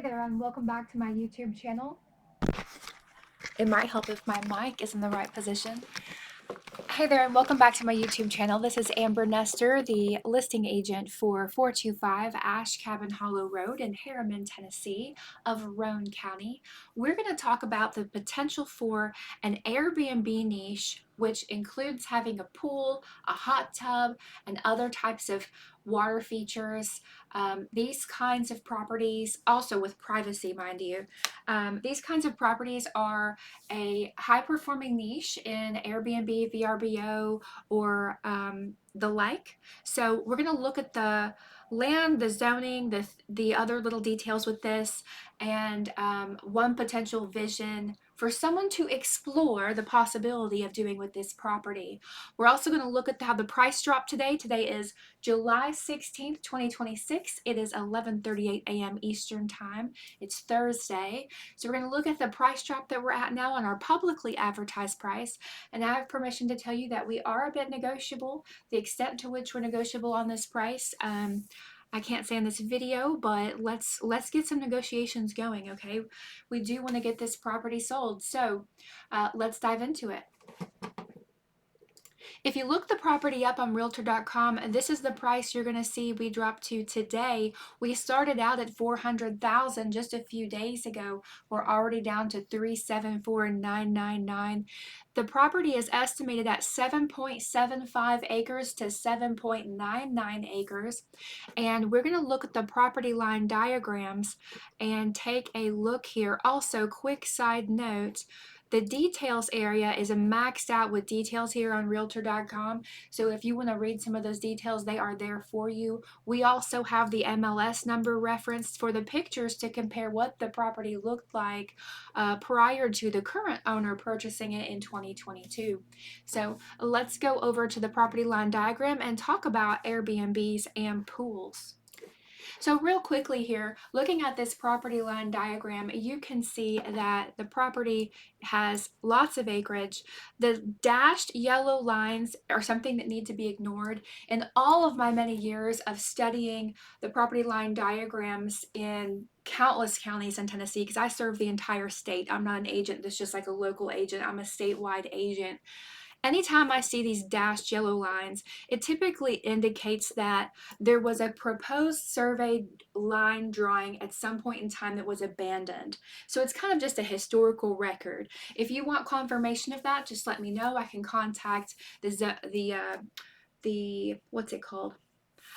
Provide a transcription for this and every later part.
there, and welcome back to my YouTube channel. It might help if my mic is in the right position. Hey there, and welcome back to my YouTube channel. This is Nestor, the listing agent for 425 Ashe Cabin Hollow Road in Harriman, Tennessee of Roane County. We're going to talk about the potential for an Airbnb niche, which includes having a pool, a hot tub, and other types of water features. These kinds of properties, also with privacy, mind you, these kinds of properties are a high-performing niche in Airbnb, VRBO, or the like. So we're going to look at the land, the zoning, the other little details with this, and one potential vision for someone to explore the possibility of doing with this property. We're also going to look at how the price dropped today. Today is July 16th, 2026. It is 11:38 a.m. Eastern Time. It's Thursday. So we're going to look at the price drop that we're at now on our publicly advertised price. And I have permission to tell you that we are a bit negotiable. The extent to which we're negotiable on this price, I can't say in this video, but let's get some negotiations going, okay? We do want to get this property sold, so let's dive into it. If you look the property up on Realtor.com, this is the price you're going to see we dropped to today. We started out at $400,000 just a few days ago. We're already down to $374,999. The property is estimated at 7.75 acres to 7.99 acres. And we're going to look at the property line diagrams and take a look here. Also, quick side note, the details area is maxed out with details here on Realtor.com. So if you want to read some of those details, they are there for you. We also have the MLS number referenced for the pictures to compare what the property looked like prior to the current owner purchasing it in 2022. So let's go over to the property line diagram and talk about Airbnbs and pools. So real quickly here, looking at this property line diagram, you can see that the property has lots of acreage. The dashed yellow lines are something that need to be ignored. In all of my many years of studying the property line diagrams in countless counties in Tennessee, because I serve the entire state. I'm not an agent that's just like a local agent. I'm a statewide agent. Anytime I see these dashed yellow lines, it typically indicates that there was a proposed survey line drawing at some point in time that was abandoned. So it's kind of just a historical record. If you want confirmation of that, just let me know. I can contact the what's it called?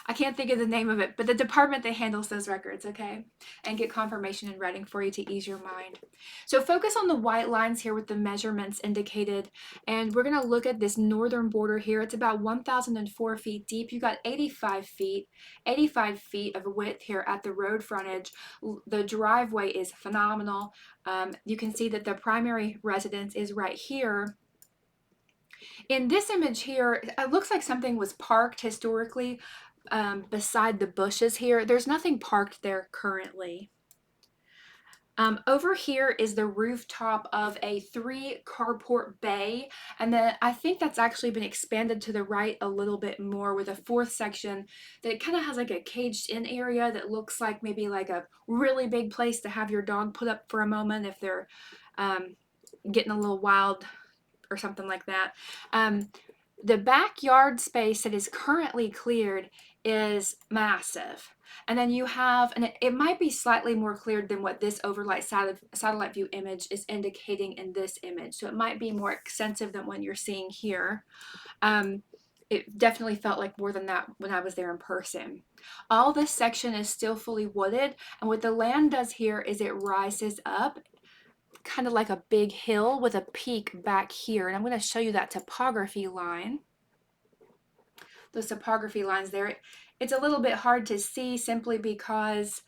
I can't think of the name of it, but the department that handles those records, okay? And get confirmation in writing for you to ease your mind. So focus on the white lines here with the measurements indicated, and we're going to look at this northern border here. It's about 1,004 feet deep. You got 85 feet of width here at the road frontage. The driveway is phenomenal. You can see that the primary residence is right here. In this image here, it looks like something was parked historically beside the bushes here. There's nothing parked there currently. Over here is the rooftop of a 3 carport bay, and then I think that's actually been expanded to the right a little bit more with a 4th section that kind of has like a caged in area that looks like maybe like a really big place to have your dog put up for a moment if they're getting a little wild or something like that. The backyard space that is currently cleared is massive. And then you have, and it might be slightly more cleared than what this overnight satellite view image is indicating in this image. So it might be more extensive than what you're seeing here. It definitely felt like more than that when I was there in person. All this section is still fully wooded, and what the land does here is it rises up kind of like a big hill with a peak back here, and I'm going to show you that topography line. Those topography lines there, it's a little bit hard to see simply because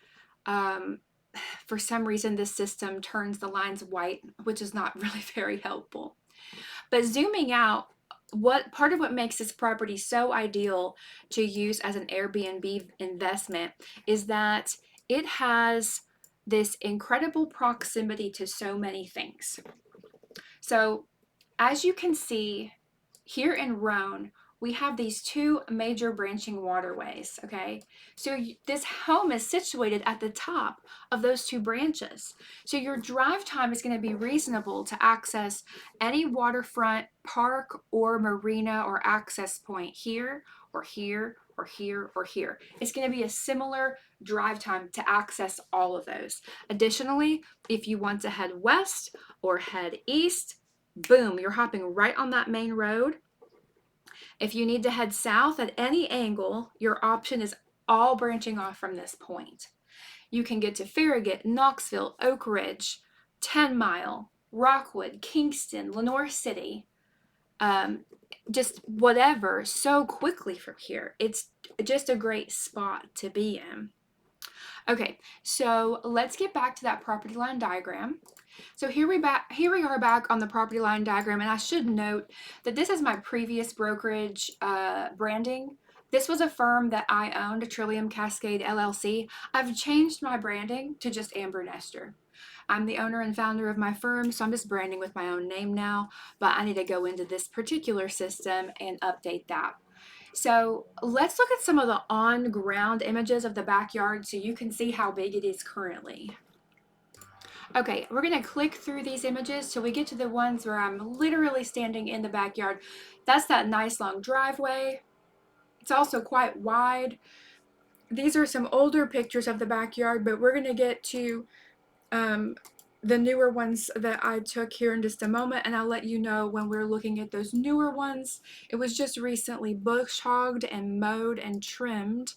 for some reason this system turns the lines white, which is not really very helpful. But zooming out, part of what makes this property so ideal to use as an Airbnb investment is that it has this incredible proximity to so many things. So as you can see here in Roane, we have these two major branching waterways, okay? So this home is situated at the top of those two branches. So your drive time is going to be reasonable to access any waterfront, park, or marina or access point here, or here, or here, or here. It's going to be a similar drive time to access all of those. Additionally, if you want to head west or head east, boom, you're hopping right on that main road. If you need to head south at any angle, your option is all branching off from this point. You can get to Farragut, Knoxville, Oak Ridge, 10 Mile, Rockwood, Kingston, Lenoir City, just whatever, so quickly from here. It's just a great spot to be in. Okay, so let's get back to that property line diagram. So here we are back on the property line diagram, and I should note that this is my previous brokerage branding. This was a firm that I owned, Trillium Cascade LLC. I've changed my branding to just Amber Nestor. I'm the owner and founder of my firm, so I'm just branding with my own name now, but I need to go into this particular system and update that. So let's look at some of the on-ground images of the backyard so you can see how big it is currently. Okay, we're going to click through these images till we get to the ones where I'm literally standing in the backyard. That's that nice long driveway. It's also quite wide. These are some older pictures of the backyard, but we're going to get to the newer ones that I took here in just a moment, and I'll let you know when we're looking at those newer ones. It was just recently bush hogged and mowed and trimmed.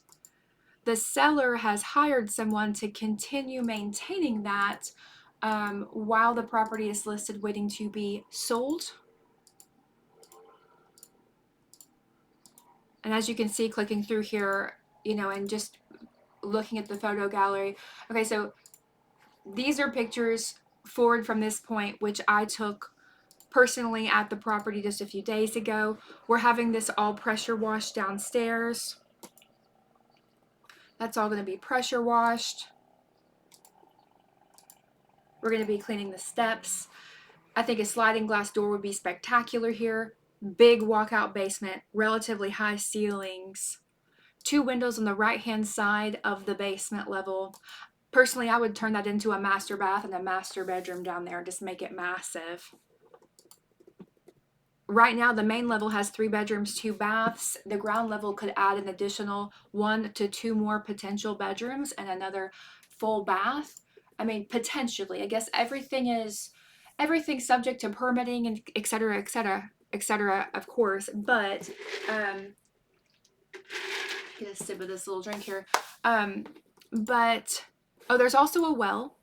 The seller has hired someone to continue maintaining that while the property is listed waiting to be sold. And as you can see, clicking through here, and just looking at the photo gallery. Okay, so these are pictures forward from this point, which I took personally at the property just a few days ago. We're having this all pressure washed downstairs. That's all going to be pressure washed. We're going to be cleaning the steps. I think a sliding glass door would be spectacular here. Big walkout basement, relatively high ceilings, 2 windows on the right-hand side of the basement level. Personally, I would turn that into a master bath and a master bedroom down there, just make it massive. Right now, the main level has 3 bedrooms, 2 baths. The ground level could add an additional 1 to 2 more potential bedrooms and another full bath. I mean, potentially. I guess everything's subject to permitting and et cetera, et cetera, et cetera, of course. But get a sip of this little drink here. There's also a well.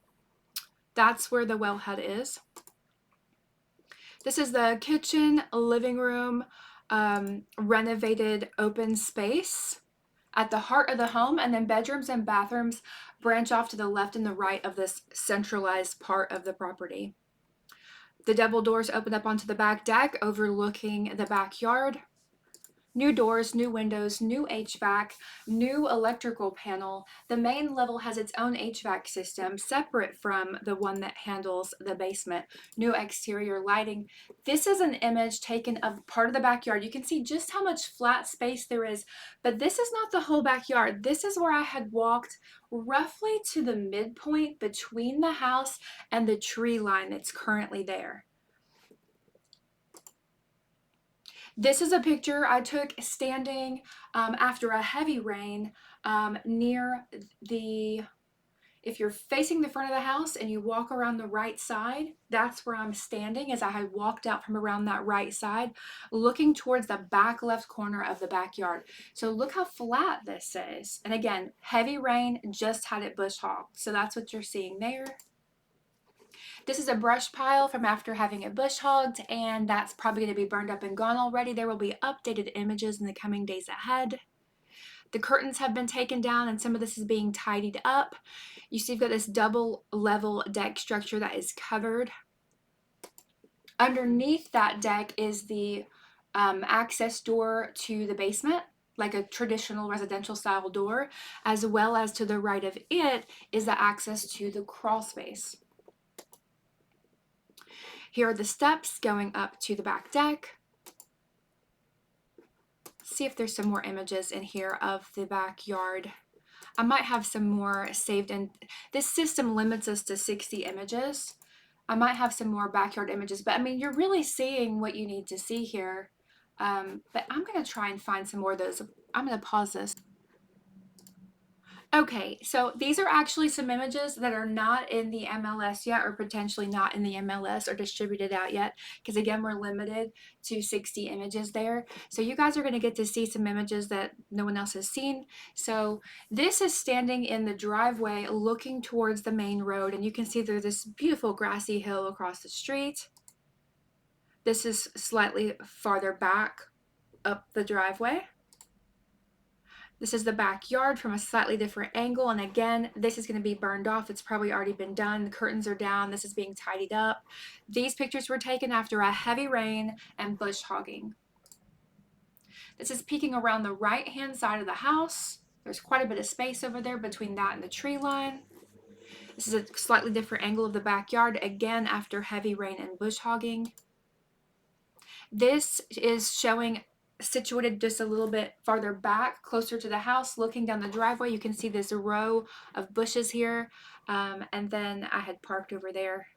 That's where the wellhead is. This is the kitchen, living room, renovated open space at the heart of the home, and then bedrooms and bathrooms branch off to the left and the right of this centralized part of the property. The double doors open up onto the back deck overlooking the backyard. New doors, new windows, new HVAC, new electrical panel. The main level has its own HVAC system separate from the one that handles the basement. New exterior lighting. This is an image taken of part of the backyard. You can see just how much flat space there is, but this is not the whole backyard. This is where I had walked roughly to the midpoint between the house and the tree line that's currently there. This is a picture I took standing after a heavy rain near if you're facing the front of the house and you walk around the right side, that's where I'm standing as I had walked out from around that right side, looking towards the back left corner of the backyard. So look how flat this is. And again, heavy rain just had it bush hogged. So that's what you're seeing there. This is a brush pile from after having it bush hogged, and that's probably going to be burned up and gone already. There will be updated images in the coming days ahead. The curtains have been taken down and some of this is being tidied up. You see you've got this double level deck structure that is covered. Underneath that deck is the access door to the basement, like a traditional residential style door, as well as to the right of it is the access to the crawl space. Here are the steps going up to the back deck. see if there's some more images in here of the backyard. I might have some more saved, and this system limits us to 60 images. I might have some more backyard images, but I mean, you're really seeing what you need to see here. But I'm going to try and find some more of those. I'm going to pause this. Okay, so these are actually some images that are not in the MLS yet, or potentially not in the MLS or distributed out yet, because again, we're limited to 60 images there. So you guys are going to get to see some images that no one else has seen. So this is standing in the driveway looking towards the main road, and you can see there's this beautiful grassy hill across the street. This is slightly farther back up the driveway. This is the backyard from a slightly different angle, and again, this is going to be burned off. It's probably already been done. The curtains are down. This is being tidied up. These pictures were taken after a heavy rain and bush hogging. This is peeking around the right-hand side of the house. There's quite a bit of space over there between that and the tree line. This is a slightly different angle of the backyard, again after heavy rain and bush hogging. This is showing situated just a little bit farther back, closer to the house, looking down the driveway. You can see this row of bushes here, and then I had parked over there.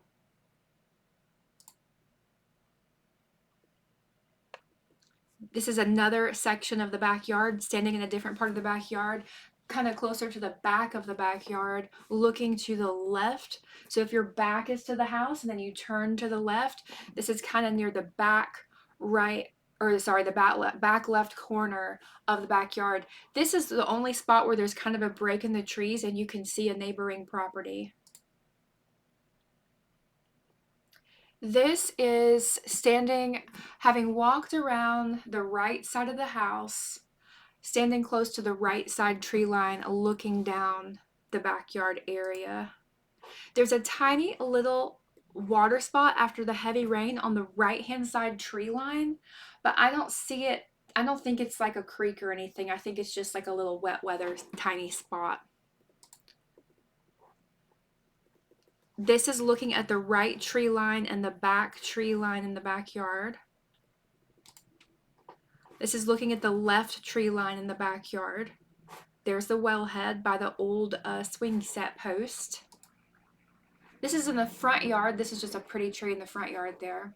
This is another section of the backyard, standing in a different part of the backyard, kind of closer to the back of the backyard, looking to the left. So if your back is to the house and then you turn to the left, this is kind of near the back right, or sorry, the back left corner of the backyard. This is the only spot where there's kind of a break in the trees and you can see a neighboring property. This is standing, having walked around the right side of the house, standing close to the right side tree line, looking down the backyard area. There's a tiny little water spot after the heavy rain on the right hand side tree line, but I don't see it. I don't think it's like a creek or anything. I think it's just like a little wet weather tiny spot. This is looking at the right tree line and the back tree line in the backyard. This is looking at the left tree line in the backyard. There's the wellhead by the old swing set post. This is in the front yard. This is just a pretty tree in the front yard there.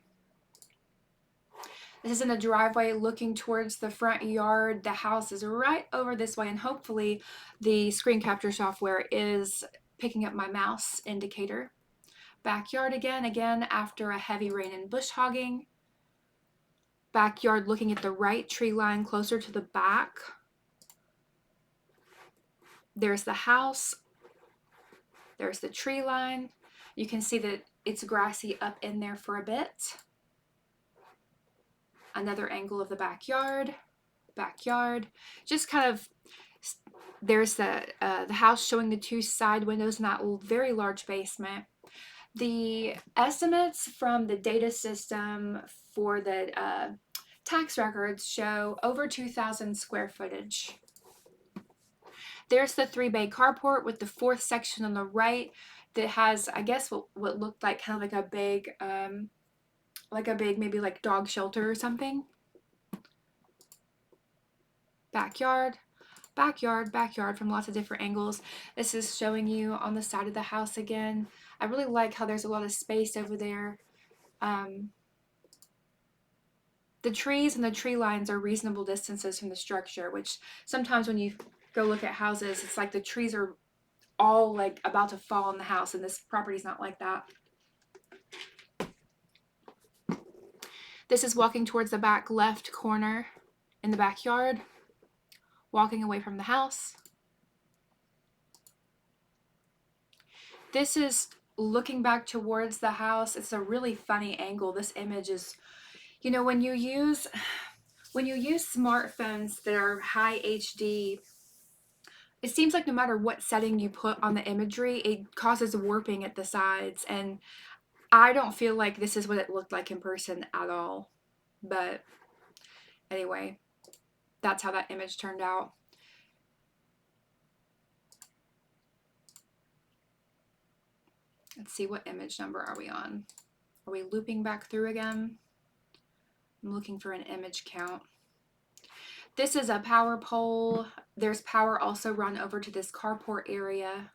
This is in the driveway looking towards the front yard. The house is right over this way, and hopefully the screen capture software is picking up my mouse indicator. Backyard again after a heavy rain and bush hogging. Backyard looking at the right tree line closer to the back. There's the house. There's the tree line. You can see that it's grassy up in there for a bit. Another angle of the backyard. Just kind of, there's the house showing the two side windows in that very large basement. The estimates from the data system for the tax records show over 2,000 square footage. There's the 3-bay carport with the fourth section on the right that has, I guess, what looked like kind of like a big maybe like dog shelter or something. Backyard from lots of different angles. This is showing you on the side of the house again. I really like how there's a lot of space over there. The trees and the tree lines are reasonable distances from the structure, which sometimes when you go look at houses, it's like the trees are all like about to fall on the house, and this property's not like that. This is walking towards the back left corner in the backyard, walking away from the house. This is looking back towards the house. It's a really funny angle. This image is, you know, when you use smartphones that are high HD, it seems like no matter what setting you put on the imagery, it causes warping at the sides, and I don't feel like this is what it looked like in person at all. But anyway, that's how that image turned out. Let's see, what image number are we on? Are we looping back through again? I'm looking for an image count. This is a power pole. There's power also run over to this carport area.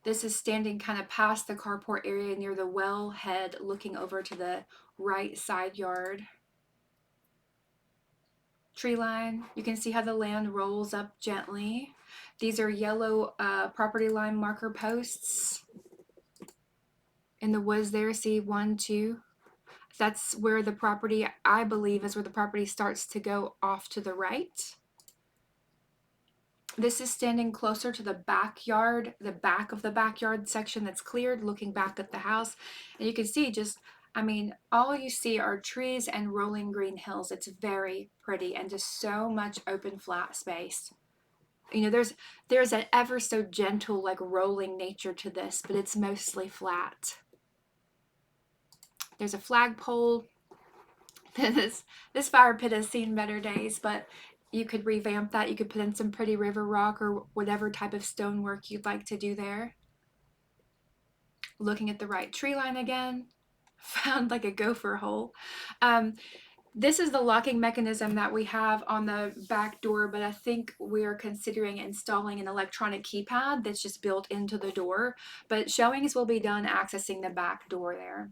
This is standing kind of past the carport area near the well head, looking over to the right side yard. Tree line, you can see how the land rolls up gently. These are yellow property line marker posts in the woods there. See 1, 2. That's where the property, I believe, is where the property starts to go off to the right. This is standing closer to the backyard, the back of the backyard section that's cleared, looking back at the house. And you can see just, I mean, all you see are trees and rolling green hills. It's very pretty and just so much open flat space. You know, there's an ever so gentle, like rolling nature to this, but it's mostly flat. There's a flagpole. This fire pit has seen better days, but you could revamp that. You could put in some pretty river rock or whatever type of stonework you'd like to do there. Looking at the right tree line again. Found like a gopher hole. This is the locking mechanism that we have on the back door, but I think we're considering installing an electronic keypad that's just built into the door. But showings will be done accessing the back door there.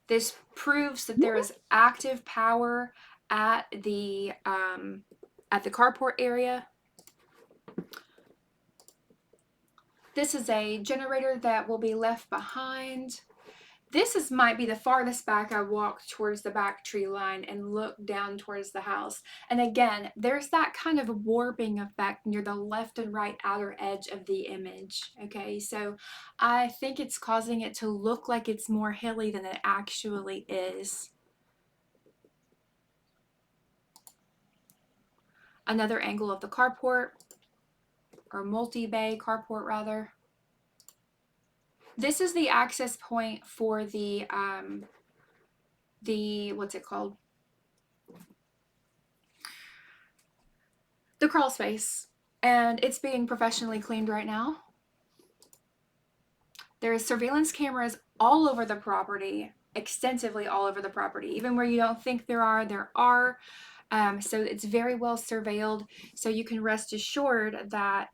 This proves that there is active power at the carport area. This is a generator that will be left behind. This might be the farthest back I walked towards the back tree line and looked down towards the house. And again, there's that kind of warping effect near the left and right outer edge of the image. Okay, so I think it's causing it to look like it's more hilly than it actually is. Another angle of the carport, or multi-bay carport rather. This is the access point for the what's it called? The crawl space, and it's being professionally cleaned right now. There's surveillance cameras all over the property, extensively all over the property, even where you don't think there are. So it's very well surveilled, so you can rest assured that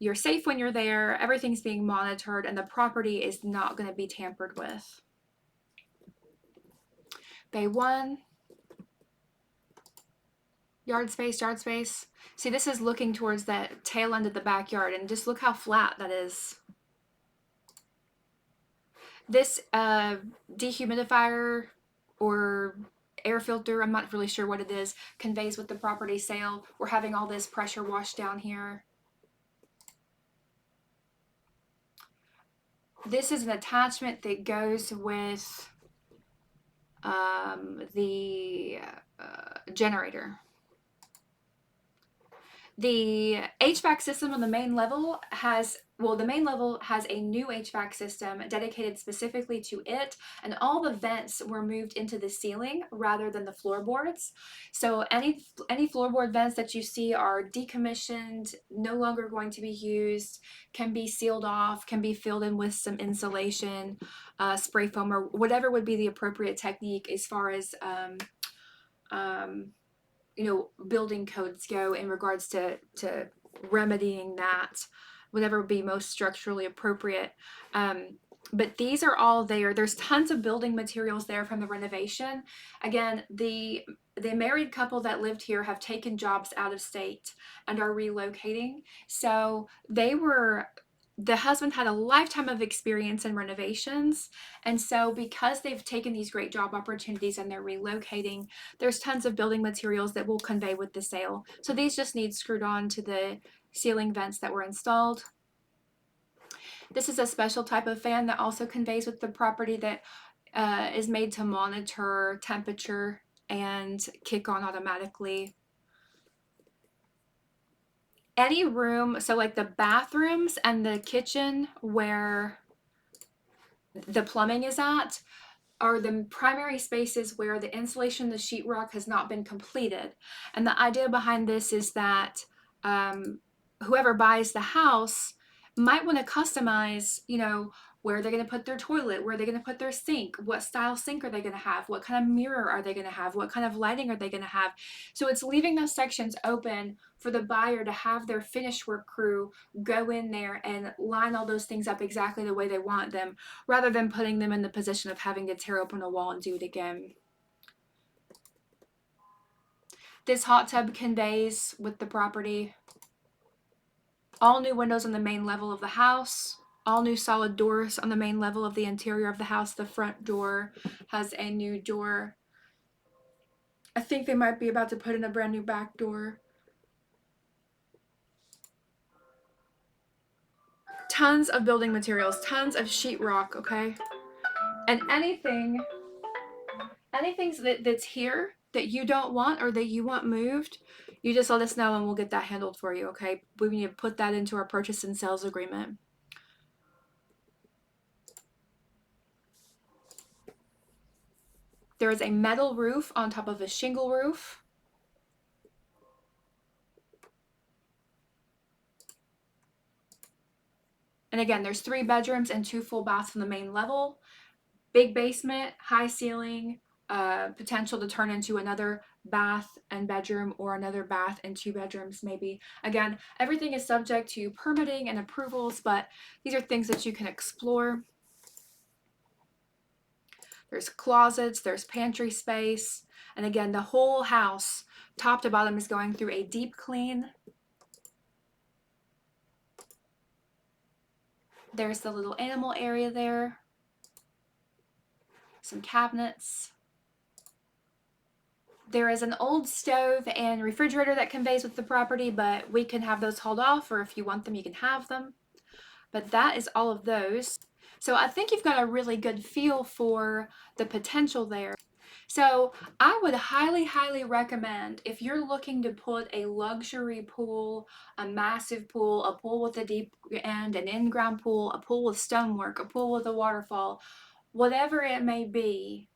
you're safe when you're there, everything's being monitored, and the property is not going to be tampered with. Bay 1. Yard space, yard space. See, this is looking towards that tail end of the backyard, and just look how flat that is. This dehumidifier or air filter, I'm not really sure what it is, conveys with the property sale. We're having all this pressure washed down here. This is an attachment that goes with the generator. The HVAC system on the main level has a new HVAC system dedicated specifically to it, and all the vents were moved into the ceiling rather than the floorboards. So any floorboard vents that you see are decommissioned, no longer going to be used, can be sealed off, can be filled in with some insulation, spray foam, or whatever would be the appropriate technique as far as building codes go in regards to remedying that, whatever would be most structurally appropriate. But these are all there. There's tons of building materials there from the renovation. Again, the married couple that lived here have taken jobs out of state and are relocating. So the husband had a lifetime of experience in renovations, and so because they've taken these great job opportunities and they're relocating, there's tons of building materials that will convey with the sale. So these just need screwed on to the ceiling vents that were installed. This is a special type of fan that also conveys with the property that is made to monitor temperature and kick on automatically. Any room, so like the bathrooms and the kitchen where the plumbing is at, are the primary spaces where the insulation of the sheetrock has not been completed. And the idea behind this is that whoever buys the house might want to customize, Where are they going to put their toilet? Where are they going to put their sink? What style sink are they going to have? What kind of mirror are they going to have? What kind of lighting are they going to have? So it's leaving those sections open for the buyer to have their finish work crew go in there and line all those things up exactly the way they want them, rather than putting them in the position of having to tear open a wall and do it again. This hot tub conveys with the property all new windows on the main level of the house, all new solid doors on the main level of the interior of the house. The front door has a new door. I think they might be about to put in a brand new back door. Tons of building materials, tons of sheetrock, okay? And anything that's here that you don't want or that you want moved, you just let us know and we'll get that handled for you, okay? We need to put that into our purchase and sales agreement. There is a metal roof on top of a shingle roof. And again, there's 3 bedrooms and 2 full baths on the main level. Big basement, high ceiling, potential to turn into another bath and bedroom, or another bath and 2 bedrooms maybe. Again, everything is subject to permitting and approvals, but these are things that you can explore. There's closets, there's pantry space, and again, the whole house, top to bottom, is going through a deep clean. There's the little animal area there. Some cabinets. There is an old stove and refrigerator that conveys with the property, but we can have those hauled off, or if you want them, you can have them. But that is all of those. So I think you've got a really good feel for the potential there. So I would highly, highly recommend, if you're looking to put a luxury pool, a massive pool, a pool with a deep end, an in-ground pool, a pool with stonework, a pool with a waterfall, whatever it may be,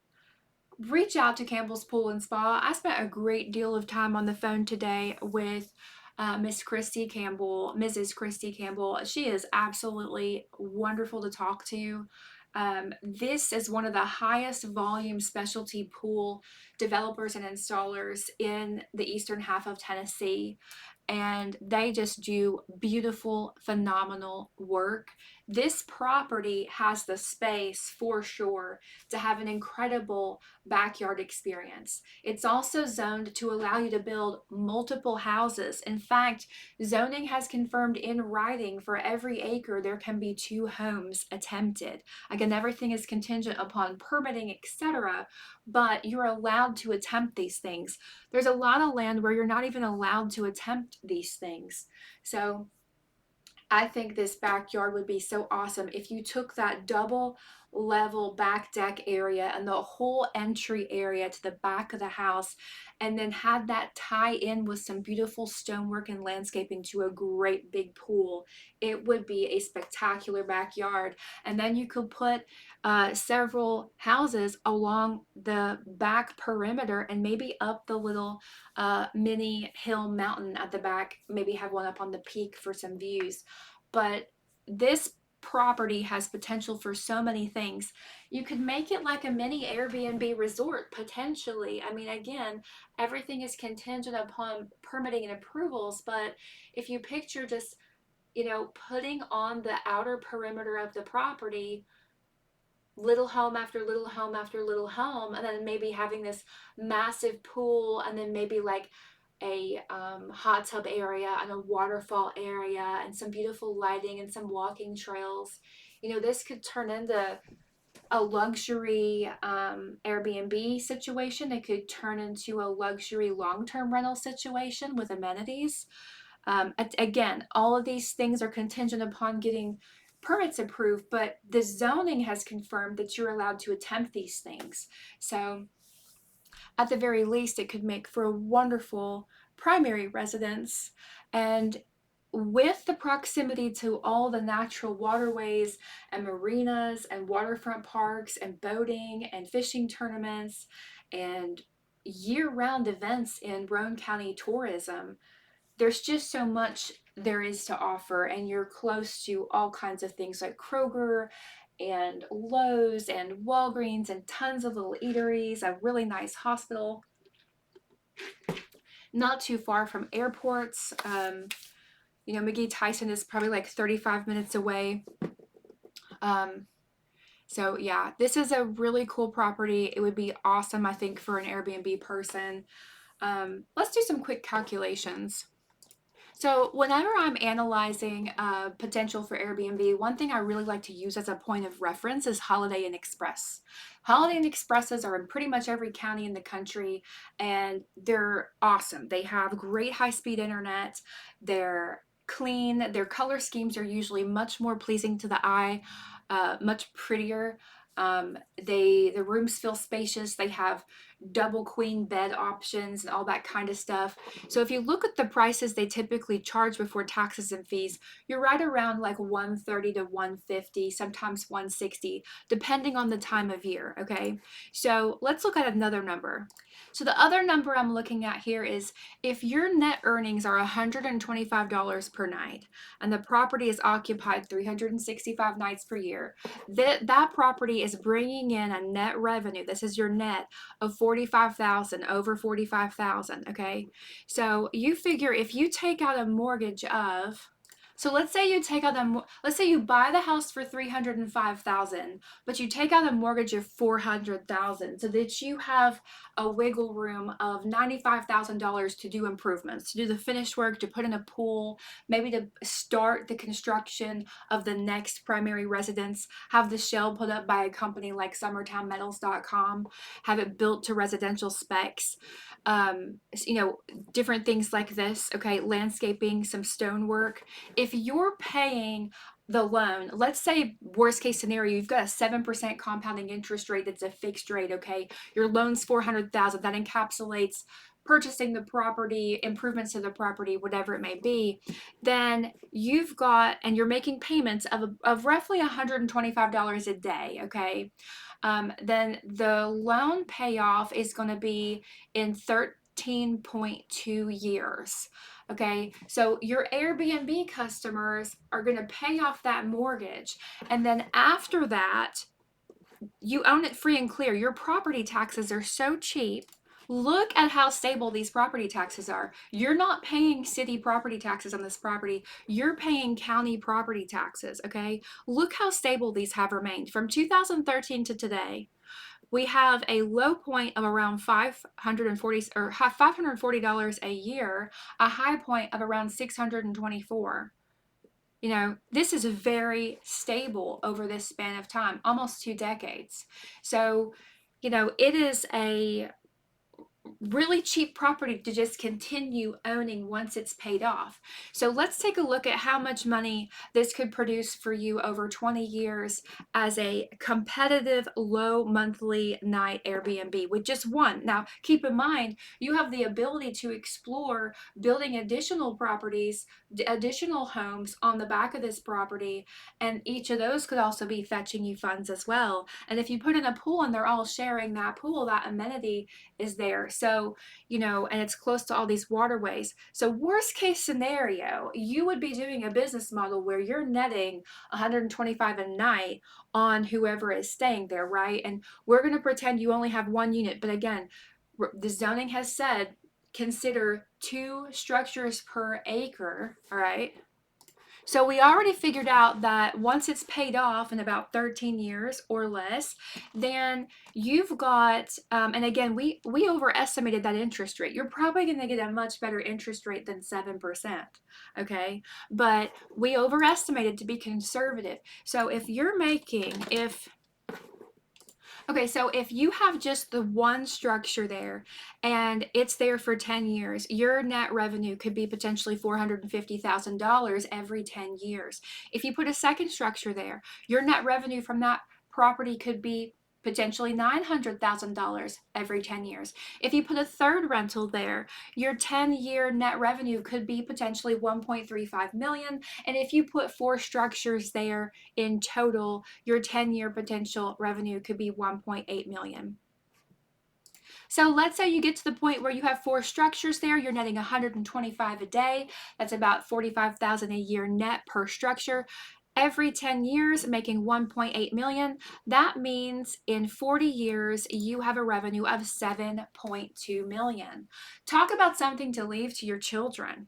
reach out to Campbell's Pool and Spa. I spent a great deal of time on the phone today with Mrs. Christy Campbell. She is absolutely wonderful to talk to. This is one of the highest volume specialty pool developers and installers in the eastern half of Tennessee, and they just do beautiful, phenomenal work. This property has the space for sure to have an incredible backyard experience. It's also zoned to allow you to build multiple houses. In fact, zoning has confirmed in writing for every acre there can be 2 homes attempted. Again, everything is contingent upon permitting, etc., but you're allowed to attempt these things. There's a lot of land where you're not even allowed to attempt these things. So I think this backyard would be so awesome if you took that double level back deck area and the whole entry area to the back of the house, and then had that tie in with some beautiful stonework and landscaping to a great big pool. It would be a spectacular backyard. And then you could put several houses along the back perimeter, and maybe up the little mini hill mountain at the back, maybe have one up on the peak for some views. But this property has potential for so many things. You could make it like a mini AirBNB resort, potentially. I mean, again, everything is contingent upon permitting and approvals, but if you picture just, putting on the outer perimeter of the property little home after little home after little home, and then maybe having this massive pool, and then maybe like a hot tub area and a waterfall area and some beautiful lighting and some walking trails. This could turn into a luxury Airbnb situation. It could turn into a luxury long-term rental situation with amenities. Again, all of these things are contingent upon getting permits approved, but the zoning has confirmed that you're allowed to attempt these things. So at the very least, it could make for a wonderful primary residence. And with the proximity to all the natural waterways and marinas and waterfront parks and boating and fishing tournaments and year-round events in Roane County tourism, there's just so much there is to offer, and you're close to all kinds of things like Kroger and Lowe's and Walgreens and tons of little eateries, a really nice hospital, not too far from airports. You know, McGee Tyson is probably like 35 minutes away. So yeah, this is a really cool property. It would be awesome, I think, for an Airbnb person. Let's do some quick calculations. So whenever I'm analyzing potential for Airbnb, one thing I really like to use as a point of reference is Holiday Inn Express. Holiday Inn Expresses are in pretty much every county in the country, and they're awesome. They have great high-speed internet. They're clean. Their color schemes are usually much more pleasing to the eye, much prettier. The rooms feel spacious. They have double queen bed options and all that kind of stuff. So if you look at the prices they typically charge before taxes and fees, you're right around like 130 to 150, sometimes 160, depending on the time of year, okay? So let's look at another number. So the other number I'm looking at here is if your net earnings are $125 per night and the property is occupied 365 nights per year, that property is bringing in a net revenue. This is your net of 45,000, over 45,000, okay? So you figure if you take out a mortgage of, so let's say you take out let's say you buy the house for 305,000, but you take out a mortgage of 400,000, so that you have a wiggle room of $95,000 to do improvements, to do the finished work, to put in a pool, maybe to start the construction of the next primary residence, have the shell put up by a company like SummertownMetals.com, have it built to residential specs, you know, different things like this, okay, landscaping, some stonework. If you're paying the loan, let's say worst case scenario, you've got a 7% compounding interest rate that's a fixed rate, okay? Your loan's 400,000, that encapsulates purchasing the property, improvements to the property, whatever it may be, then you've got, and you're making payments of roughly $125 a day, okay? Then the loan payoff is going to be in 13.2 years. Okay, so your Airbnb customers are going to pay off that mortgage, and then after that, you own it free and clear. Your property taxes are so cheap. Look at how stable these property taxes are. You're not paying city property taxes on this property. You're paying county property taxes, okay? Look how stable these have remained from 2013 to today. We have a low point of around $540 a year, a high point of around 624. You know, this is very stable over this span of time, almost 2 decades. So, you know, it is a really cheap property to just continue owning once it's paid off. So let's take a look at how much money this could produce for you over 20 years as a competitive low monthly night Airbnb with just one. Now, keep in mind, you have the ability to explore building additional properties, additional homes on the back of this property, and each of those could also be fetching you funds as well. And if you put in a pool and they're all sharing that pool, that amenity is there. So, you know, and it's close to all these waterways. So worst case scenario, you would be doing a business model where you're netting 125 a night on whoever is staying there, right? And we're going to pretend you only have one unit. But again, the zoning has said consider 2 structures per acre, all right? So we already figured out that once it's paid off in about 13 years or less, then you've got, and again, we overestimated that interest rate. You're probably going to get a much better interest rate than 7%, okay? But we overestimated to be conservative. So if you're making, okay, so if you have just the one structure there and it's there for 10 years, your net revenue could be potentially $450,000 every 10 years. If you put a second structure there, your net revenue from that property could be potentially $900,000 every 10 years. If you put a third rental there, your 10-year net revenue could be potentially 1.35 million. And if you put 4 structures there in total, your 10-year potential revenue could be 1.8 million. So let's say you get to the point where you have 4 structures there, you're netting 125 a day. That's about 45,000 a year net per structure. Every 10 years, making 1.8 million. That means in 40 years, you have a revenue of 7.2 million. Talk about something to leave to your children.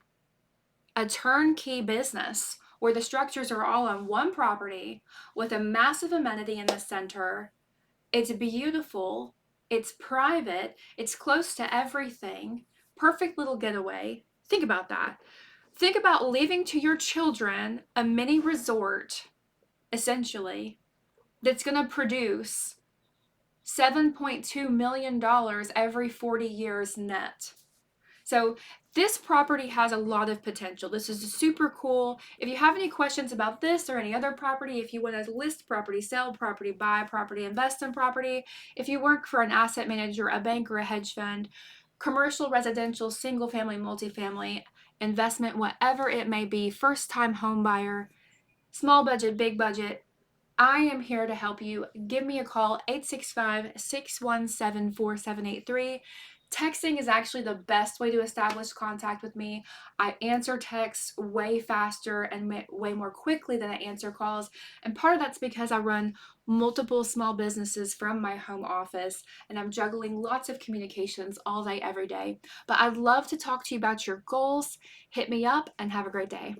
A turnkey business where the structures are all on one property with a massive amenity in the center. It's beautiful. It's private. It's close to everything. Perfect little getaway. Think about that. Think about leaving to your children a mini resort, essentially, that's going to produce $7.2 million every 40 years net. So this property has a lot of potential. This is super cool. If you have any questions about this or any other property, if you want to list property, sell property, buy property, invest in property, if you work for an asset manager, a bank, or a hedge fund, commercial, residential, single family, multifamily, investment, whatever it may be, first time home buyer, small budget, big budget, I am here to help you. Give me a call, 865-617-4783. Texting is actually the best way to establish contact with me. I answer texts way faster and way more quickly than I answer calls. And part of that's because I run multiple small businesses from my home office and I'm juggling lots of communications all day, every day. But I'd love to talk to you about your goals. Hit me up and have a great day.